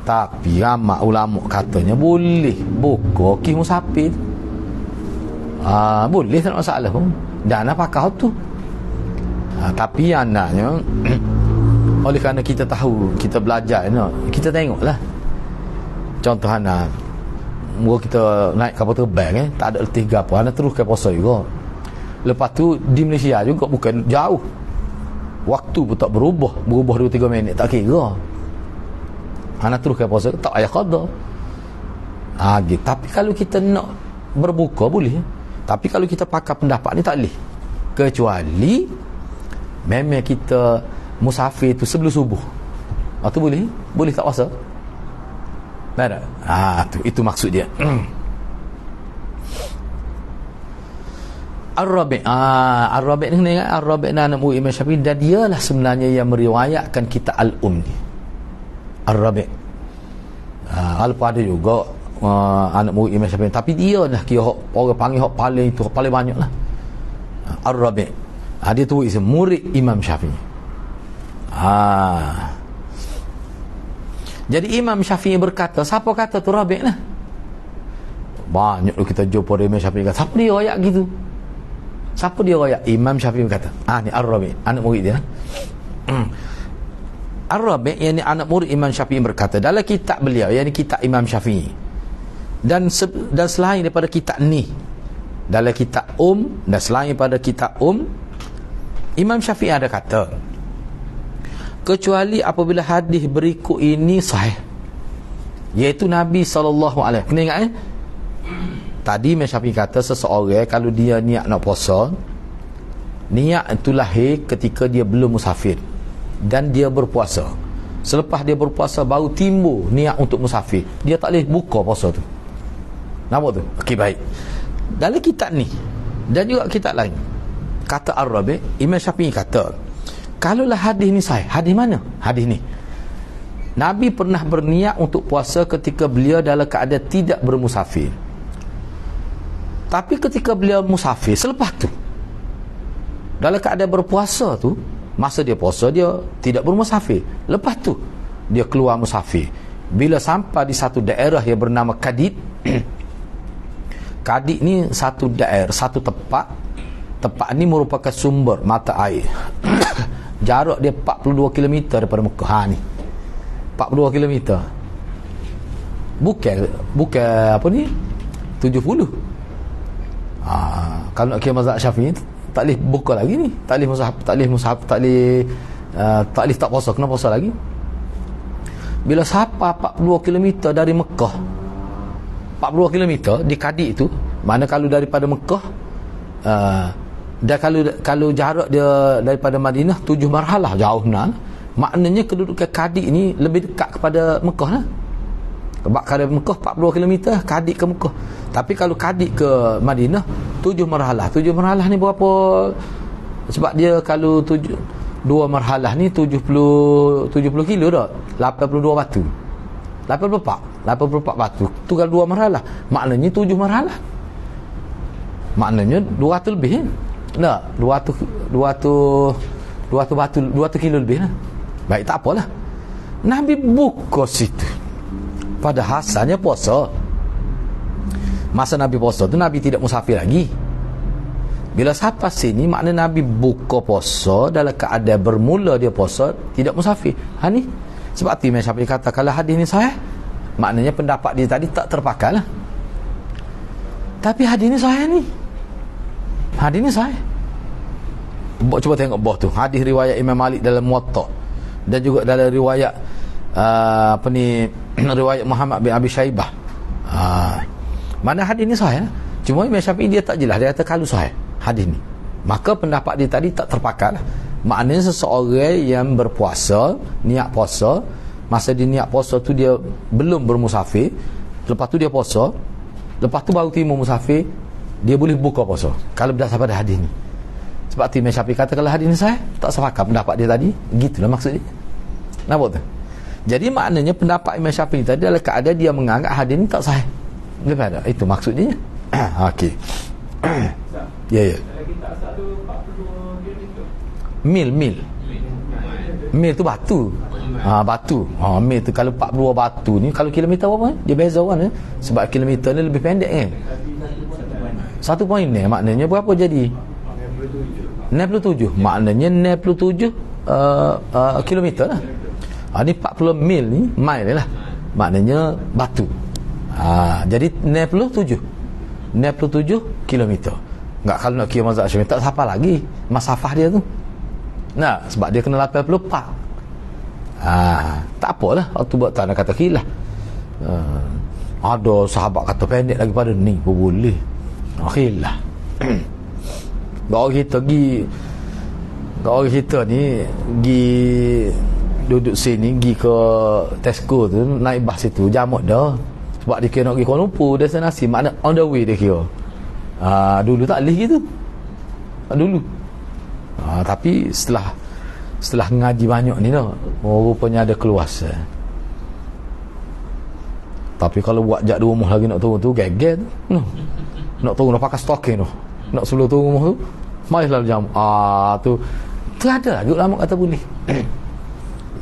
Speaker 1: Tapi ramai ulama katanya boleh buka ki musafir. Boleh, tak ada masalah pun. Dan apa kau tu? Tapi anaknya oleh kerana kita tahu, kita belajar, kita tengoklah. Contoh anak, kita naik kapal terbang, tak ada letih ke apa, anak terus ke puasa juga. Lepas tu di Malaysia juga bukan jauh, waktu pun tak berubah 2-3 minit, tak kira. Anak terus ke puasa, tak payah qada. Gitu. Tapi kalau kita nak berbuka boleh, tapi kalau kita pakai pendapat ni tak boleh, kecuali memang kita musafir tu sebelum subuh. Tu boleh tak puasa? Tak ada. Itu maksud dia. Ar-Rabi'. Ar-Rabi' ni kena ingat, Ar-Rabi' anak murid Imam Syafi'i, dan dialah sebenarnya yang meriwayatkan kita Al-Um ni. Ar-Rabi'. Walaupun ada juga anak murid Imam Syafi'i, tapi dia lah kira orang panggil paling banyak lah. Ar-Rabi'. Dia tu murid Imam Syafi'i. Jadi Imam Syafi'i berkata, siapa kata tu Rabi' lah? Banyak tu kita jumpa Imam Syafi'i kata, siapa dia royak gitu? Siapa dia royak? Imam Syafi'i berkata, ni Ar-Rabi', anak murid dia. Ar-Rabi', yang ni anak murid Imam Syafi'i berkata dalam kitab beliau, yang ni kitab Imam Syafi'i, dan selain daripada kitab ni, dalam kitab dan selain daripada kitab Imam Syafi'i ada kata, kecuali apabila hadis berikut ini sahih, iaitu Nabi SAW. Kena ingat tadi Imam Syafi'i kata seseorang kalau dia niat nak puasa, niat itu lahir ketika dia belum musafir dan dia berpuasa. Selepas dia berpuasa baru timbul niat untuk musafir, dia tak boleh buka puasa tu. Nampak tu? Okey, baik. Dalam kitab ni dan juga kitab lain, kata Ar-Rabi', Imam Syafi'i kata, kalaulah hadis ni sahih, hadis mana? Hadis ni, Nabi pernah berniat untuk puasa ketika beliau dalam keadaan tidak bermusafir. Tapi ketika beliau musafir, selepas tu dalam keadaan berpuasa tu, masa dia puasa dia tidak bermusafir, lepas tu dia keluar musafir. Bila sampai di satu daerah yang bernama Kadid. Kadid ni satu daerah, satu tempat ni merupakan sumber mata air. Jarak dia 42 km daripada Mekah. Ni 42 km. Bukan apa ni, 70. Kalau nak kira mazhab Syafi'i, tak boleh buka lagi ni, tak boleh tak puasa, kena puasa lagi. Bila sampai 42 km dari Mekah, 42 km di Kadid itu, mana kalau daripada Mekah, dan kalau jarak dia daripada Madinah 7 marhalah, jauh nak. Maknanya kedudukan Kadid ni lebih dekat kepada Mekah lah. Sebab kalau Mekah 42 km Kadik ke Mekah. Tapi kalau Kadik ke Madinah 7 marhalah. 7 marhalah ni berapa? Sebab dia kalau 2 marhalah ni 70 kilo dah. 82 batu. 84 batu. Tu kalau 2 marhalah. Maknanya 7 marhalah. Maknanya 200 lebih kan? Tak, 200 batu, 200 kilo lebih lah. Baik, tak apalah. Nabi buka situ. Pada asalnya puasa. Masa Nabi puasa tu Nabi tidak musafir lagi. Bila sampai sini makna Nabi buka puasa dalam keadaan bermula dia puasa, tidak musafir. Ha ni sebab tu Imam Syafi'i kata kalau hadis ni sahih, maknanya pendapat dia tadi tak terpakai lah. Tapi hadis ni sahih ni. Hadis ni sahih. Cuba tengok bawah tu. Hadis riwayat Imam Malik dalam Muwatta dan juga dalam riwayat riwayat Muhammad bin Abi Syaibah. Mana hadis ni sahih? Cuma Imam Syafi'i dia tak jelas. Dia kata kalau sahih hadis ni, maka pendapat dia tadi tak terpakai lah. Maknanya seseorang yang berpuasa, niat puasa, masa dia niat puasa tu dia belum bermusafir, lepas tu dia puasa, lepas tu baru timur musafir, dia boleh buka puasa kalau berdasar pada hadis ni. Sebab tu Imam Syafi'i kata kalau hadis ni sahih, tak sepakat pendapat dia tadi. Gitulah maksud dia. Nampak tu? Jadi maknanya pendapat Imam Syafi'i tadi adalah keadaan dia menganggap hadis ni tak sahih. Lepas dah. Itu maksud dia. Okey. Ya.
Speaker 2: Kalau kita asal tu 42 km.
Speaker 1: Mil tu batu. Batu. Mil tu kalau 42 batu ni, kalau kilometer berapa? Dia beza kan? Sebab kilometer ni lebih pendek kan? 1 poin ni maknanya berapa jadi? 67. Maknanya 67 kilometer lah. Ni 40 mil ni mile lah. Maknanya batu. Jadi 67 kilometer. Enggak, kalau nak kira mazhab Syafi'i tak siapa lagi masafah dia tu. Nah, sebab dia kena 84. Tak apalah waktu buat tak nak kata khilaf. Ada sahabat kata pendek lagi pada ni pun boleh. Khilaf. Kalau kita ni pergi duduk sini, pergi ke Tesco tu, naik bas situ, jamak dah. Sebab dia kira nak pergi Kuala Lumpur, destinasi, makna on the way dia kira. Dulu tak boleh gitu. Dulu. Tapi setelah ngaji banyak ni dah, rupanya ada keluasan. Tapi kalau buat jak di rumah lagi nak turun tu, geger tu. Nak turun dah pakai stocking tu. Nak sebelum turun rumah tu, marilah jam. Tu ada lagi ulama kata boleh.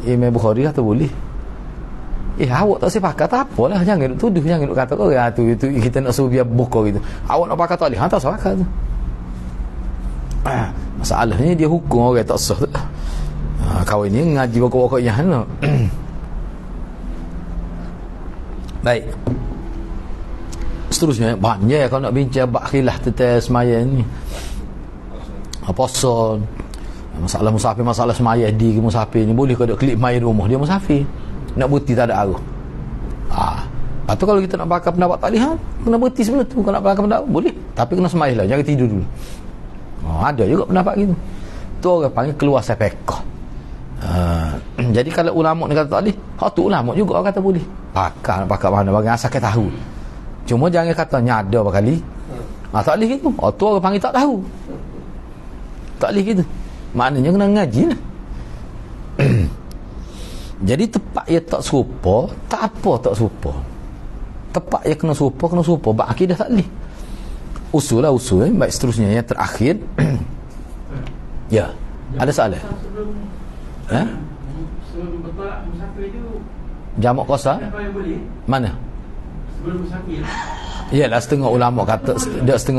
Speaker 1: Imam Bukhari kata boleh. Awak tak sepakat tak apalah, jangan duk tuduh, jangan duk kata kau itu kita nak suruh biar buka gitu. Awak nak pakai tak boleh, tak sepakat tu. Masalahnya dia hukum orang tak sah. Kau ini ngaji pokok-pokok yang mana. Baik. Seterusnya banyak kalau nak bincang bab khilaf tentang sembahyang ni. Puasa, masalah musafir, masalah sembahyang di musafir ni, boleh ke dak klik mai rumah dia musafir. Nak bukti tak ada arah. Lepas tu kalau kita nak pakai pendapat taklihan, kena bukti sebelum tu. Kalau nak pakai pendapat boleh, tapi kena sembahyang lah, jangan tidur dulu. Ada juga pendapat gitu. Tu orang panggil keluar sepekah. Jadi kalau ulama ni kata tak boleh, tu ulama juga orang kata boleh. Pakai mana bagi asal kita tahu. Cuma jangan kata nyada berkali. Tak boleh gitu. Tu orang panggil tak tahu. Tak boleh gitu. Maknanya kena ngaji lah. Jadi tepat ia tak serupa, tak apa tak serupa. Tepat ia kena serupa. Bab akidah tak boleh. Usul. Baik, seterusnya yang terakhir. Ya. Ada soalan?
Speaker 2: Sebelum bertolak musafir tu
Speaker 1: jamak qasar? Mana?
Speaker 2: Sebelum musafir.
Speaker 1: Yalah, setengah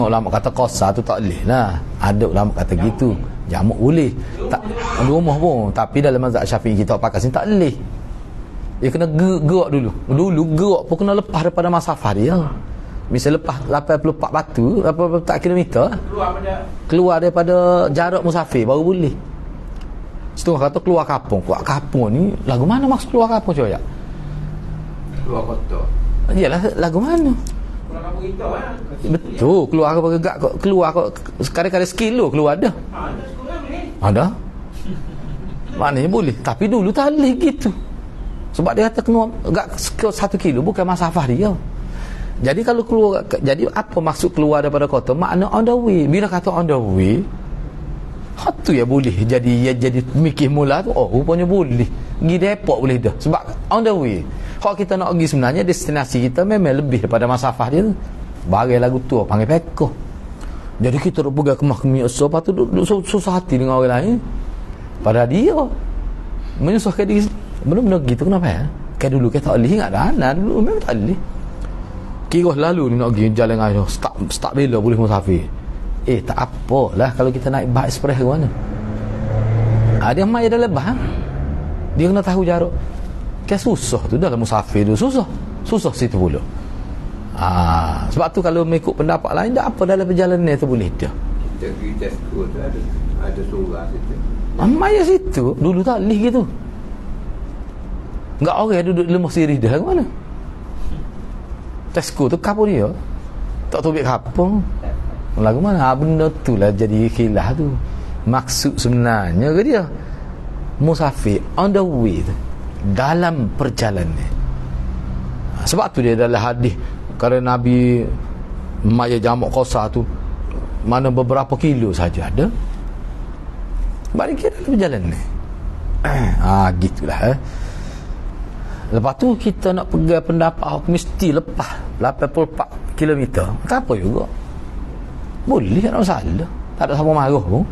Speaker 1: ulama kata qasar tu tak boleh lah. Ada ulama kata gitu. Jamak boleh. Tak di rumah pun, tapi dalam mazhab Syafi'i kita pakai sini tak boleh. Dia kena gerak dulu. Dulu gerak pun kena lepas daripada masafah dia. Misal lepas 84 batu, 84 kilometer, keluar daripada jarak musafir baru boleh. Setengah kata keluar kampung. Keluar kampung ni lagu mana maksud keluar kampung coy?
Speaker 2: Keluar kota.
Speaker 1: Iyalah, lagu mana?
Speaker 2: Keluar kampung kita kan.
Speaker 1: Betul, keluar kadang-kadang sekilo keluar dah.
Speaker 2: Ada sekolah ni.
Speaker 1: Ada. Maknanya boleh, tapi dulu tak boleh gitu. Sebab dia kata kena agak 1 kilo bukan masafah dia. Jadi kalau keluar, jadi apa maksud keluar daripada kota? Makna on the way. Bila kata on the way, tu ya boleh jadi mikir mula tu, oh rupanya boleh pergi Depok boleh dah, sebab on the way. Kalau kita nak pergi sebenarnya destinasi kita memang lebih daripada masafah dia tu. Bagai lagu tu panggil pekoh. Jadi kita duk pegang kemah-kemih so, lepas tu duk susah hati dengan orang lain. Padahal dia menyusahkan diri. Benar-benar gitu kenapa ya? Kayak dulu kita tak boleh ingat dah. Dulu memang tak boleh. Kira lalu ni nak pergi jalan air start bila boleh musafir. Tak apalah kalau kita naik bas express ke mana. Dia mai dah lebah. Dia kena tahu jarak. Kayak susah tu dalam musafir tu susah situ pula. Sebab tu kalau mengikut pendapat lain tak apa dalam perjalanan tu boleh dah.
Speaker 3: Kita pergi Tesco tu ada surah situ.
Speaker 1: Mai situ dulu tak lih gitu. Enggak orang duduk di lemah sirih dah ke mana. Tesco tu kapur dia. Tak tahu kapung. Lagu mana? Benda tu lah jadi khilaf tu. Maksud sebenarnya ke dia musafir on the way tu, dalam perjalanan. Sebab tu dia dalam hadis kerana Nabi maya jamak kosa tu mana beberapa kilo saja ada. Balik kira dalam perjalanan. Gitulah. Lepas tu kita nak pegang pendapat mesti lepas 84 km. Tak apa juga. Boleh, tak ada masalah. Tak ada siapa marah pun.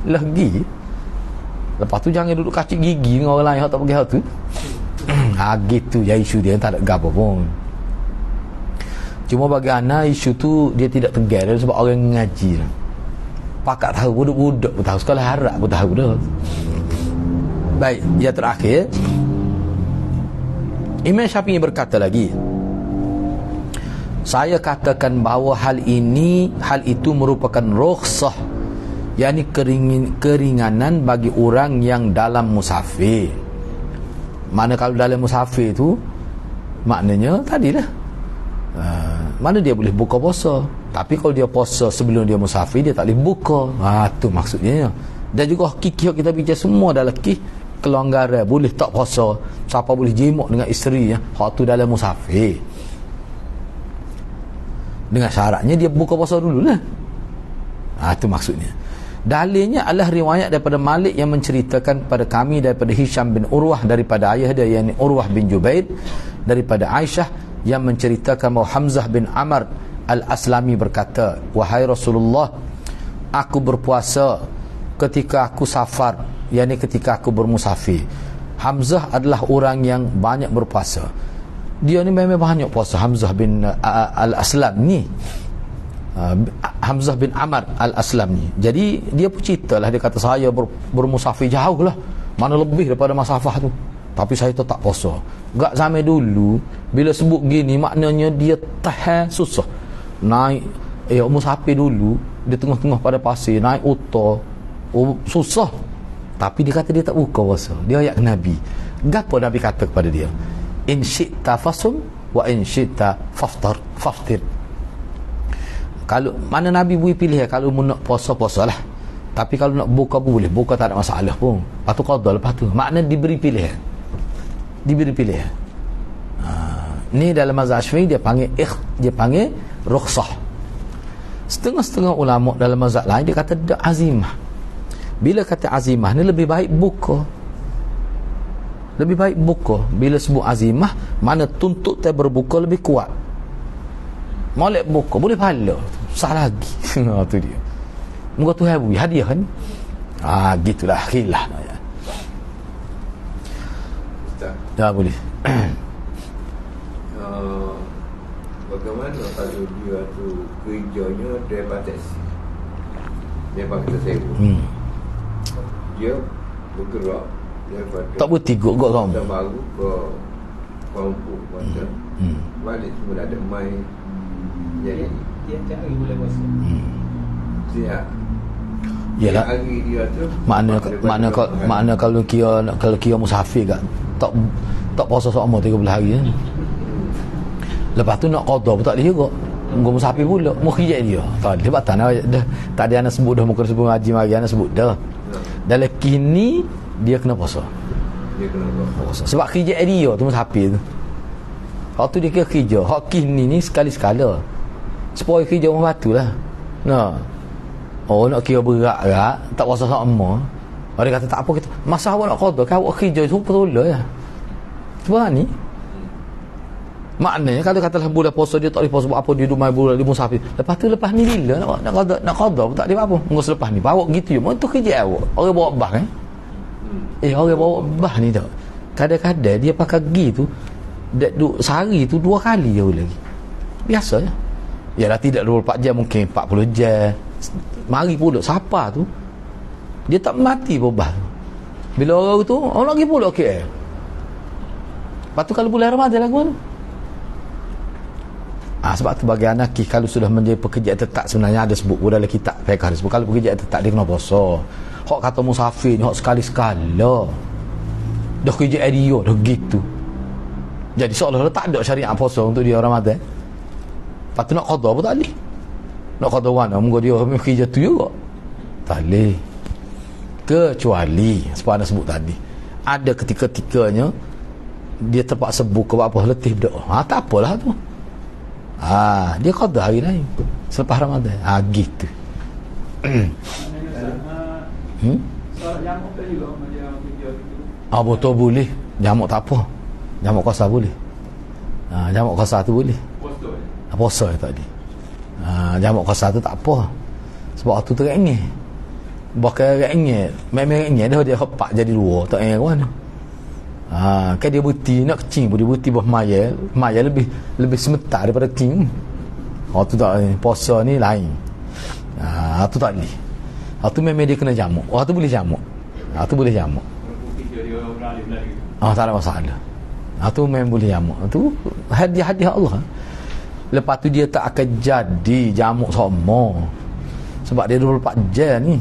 Speaker 1: Lagi. Lepas tu jangan duduk kacik gigi dengan orang lain yang tak pergi hal tu. Gitu je isu dia, tak ada gapo pun. Cuma bagi anak isu tu dia tidak tegar sebab orang ngaji. Pakak tahu, budak-budak pun tahu, sekolah harap pun tahu dah. Baik, yang terakhir Imam Syafi'i berkata lagi, saya katakan bahawa hal itu merupakan rukhsah, yakni keringanan bagi orang yang dalam musafir. Mana kalau dalam musafir tu maknanya tadilah mana dia boleh buka puasa, tapi kalau dia puasa sebelum dia musafir dia tak boleh buka. Tu maksudnya. Dan juga hakiki kita bincang semua dalam kelonggaran, boleh tak puasa, siapa boleh jemuk dengan isteri ya, hak tu dalam musafir. Dengan syaratnya dia buka puasa dululah. Tu maksudnya. Dalilnya adalah riwayat daripada Malik yang menceritakan pada kami daripada Hisham bin Urwah daripada ayah dia yakni Urwah bin Jubair daripada Aisyah yang menceritakan bahawa Hamzah bin Amr al-Aslami berkata, wahai Rasulullah, aku berpuasa ketika aku safar, yakni ketika aku bermusafir. Hamzah adalah orang yang banyak berpuasa. Dia ni memang banyak puasa. Hamzah bin al-Aslam ni, Hamzah bin Amr al-Aslam ni. Jadi dia pun cerita lah, dia kata saya bermusafir jauh lah, mana lebih daripada masafah tu, tapi saya tetap puasa. Gak zaman dulu bila sebut gini maknanya dia tahan susah. Naik musafir dulu di tengah-tengah pada pasir, naik unta, susah. Tapi dia kata dia tak buka puasa. Dia ayat Nabi. Gapo Nabi kata kepada dia? In syi'ta fasum wa in syi'ta faftir. Kalau mana Nabi beri pilih, kalau mu nak puasa-puasalah. Tapi kalau nak buka pun boleh. Buka tak ada masalah pun. Lepas tu qada lepas tu. Makna diberi pilih. Diberi pilih. Ni dalam mazhab Syafi'i dia panggil rukhsah. Setengah-setengah ulama dalam mazhab lain dia kata ada azimah. Bila kata azimah ni lebih baik buka. Lebih baik buka. Bila sebut azimah, mana tuntut dia berbuka lebih kuat. Molek buka boleh pahala. Salah lagi. Tu dia. Moga Tuhan beri hadiah kan. Gitulah khilaf. Dah boleh.
Speaker 3: Bagaimana kalau dia tu kerjanya driver taksi, driver kereta sewa, dia bergerak daripada
Speaker 1: tak berhenti gok kamu
Speaker 3: baru ke kampung kota, balik semula ada main. Jadi
Speaker 2: dia tak hari boleh puasa.
Speaker 3: Siap.
Speaker 1: Yalah.
Speaker 3: Hari dia tu
Speaker 1: makna kalau kira musafir kan tak puasa selama 30 hari kan. Lepas tu nak qada pun tak boleh juga. Gua musafir pula, mau khijat dia. Tak ada batal dah. Tak ada anak sebut dah muka sebut ngaji mari anak sebut dah. Dalam kini dia kena puasa.
Speaker 3: Dia kena buat.
Speaker 1: Sebab kerja dia tu musafir tu. Hak tu dia kira kerja. Hak kini ni sekali-sekala. Supaya kerja orang batu lah. Nah. Oh nak kira berat tak puasa sama. Dia kata tak apa kita. Masa awak nak qada kan awak kerja tu betul lah. Sebab ni maknanya kalau katalah bulan puasa dia tak boleh puasa buat apa dia duduk bulan dia musafir. Lepas ni bila nak qada tak ada apa. Mengko selepas ni awak gitu je. Itu kerja awak. Orang bawa bah kan. Orang bawa bah ni tak. Kadang-kadang dia pakai gitu. Sehari tu 2 kali je lagi. Biasa je. Yalah tidak 24 jam mungkin 40 jam. Mari pula siapa tu? Dia tak mati bobah. Bila orang tu orang lagi pula KL. Lepas tu kalau bulan Ramadan lagu tu. Sebab tu bagi anak kalau sudah menjadi pekerjaan tetap sebenarnya ada sebut dalam kitab fiqh sebut kalau pekerjaan tetap dia kena puasa. Hak kata musafir hak sekali-sekala. Dah kerja dia dah gitu. Jadi seolah-olah tak ada syariat puasa untuk dia Ramadan. Lepas tu nak qada pun tak boleh. Nak qada mana mungkin dia kerja tu juga. Tak boleh. Kecuali sebab anda sebut tadi ada ketika-ketikanya dia terpaksa buka apa letih berdoa. Tak apalah tu. Dia qada hari lain selepas Ramadan. Gitu.
Speaker 2: Solat jamak tu juga macam video tu.
Speaker 1: Betul boleh. Jamak tak apa. Jamak qasar boleh. Jamak qasar tu boleh. Puasa tadi. Jamak qasar tu tak apa. Sebab tu terengih. Bahkan rengih. Memang rengih dah dia hepak jadi 2. Tak rengih kan. Kan dia buti nak kecing pun dia buti bah maya lebih sementar daripada king. Tu tak puasa ni lain. Tu tak boleh. Tu memang dia kena jamak. Tu boleh jamak. Tu boleh jamak. Tak ada masalah. Tu memang boleh jamak. Tu hadiah Allah. Lepas tu dia tak akan jadi jamak sama. Sebab dia 24 jam ni.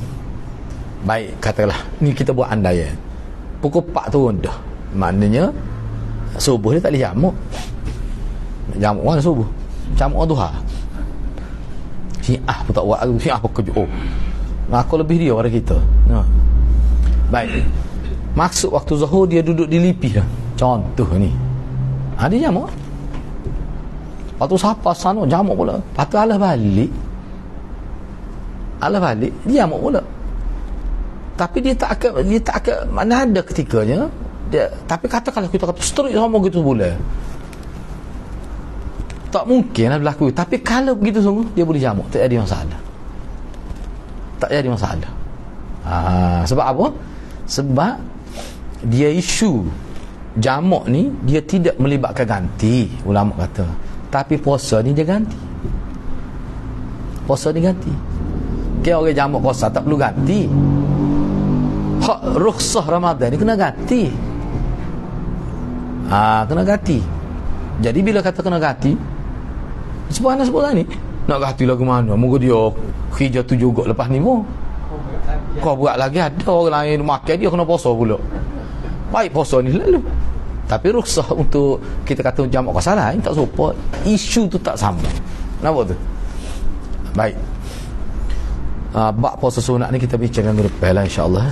Speaker 1: Baik katalah ni kita buat andaian. Pukul 4 turun dah. Maknanya subuh dia tak boleh jamak. Jamak mana subuh? Jamak duha. Syiah pun tak buat aku. Syiah apa kerja? Aku lebih dia pada kita. Baik. Maksud waktu zuhur dia duduk di lipih dah. Contoh ni. Dia jamak. Waktu siapa sana jamak pula. Lepas tu alah balik. Dia jamak pula. Tapi dia tak akan mana ada ketikanya dia, tapi kalau kita kata straight sama gitu boleh tak mungkin lah berlaku. Tapi kalau begitu sungguh dia boleh jamak, tak ada masalah. Sebab apa? Sebab dia isu jamak ni dia tidak melibatkan ganti, ulama kata. Tapi puasa ni dia ganti. Kira orang jamak puasa tak perlu ganti. Hak rukhsah Ramadan ni kena ganti. Kena ganti. Jadi bila kata kena ganti, sebab ni nak ganti lagu mana? Moga dia kerja tu juga lepas ni pun. Kau buat lagi ada orang lain makan dia kena puasa pula. Baik puasa ni lalu. Tapi rukhsah untuk kita kata jamak qasar lain tak support. Isu tu tak sama. Nampak tu? Baik. Bab puasa sunat ni kita bincang minggu depan lah insya-Allah.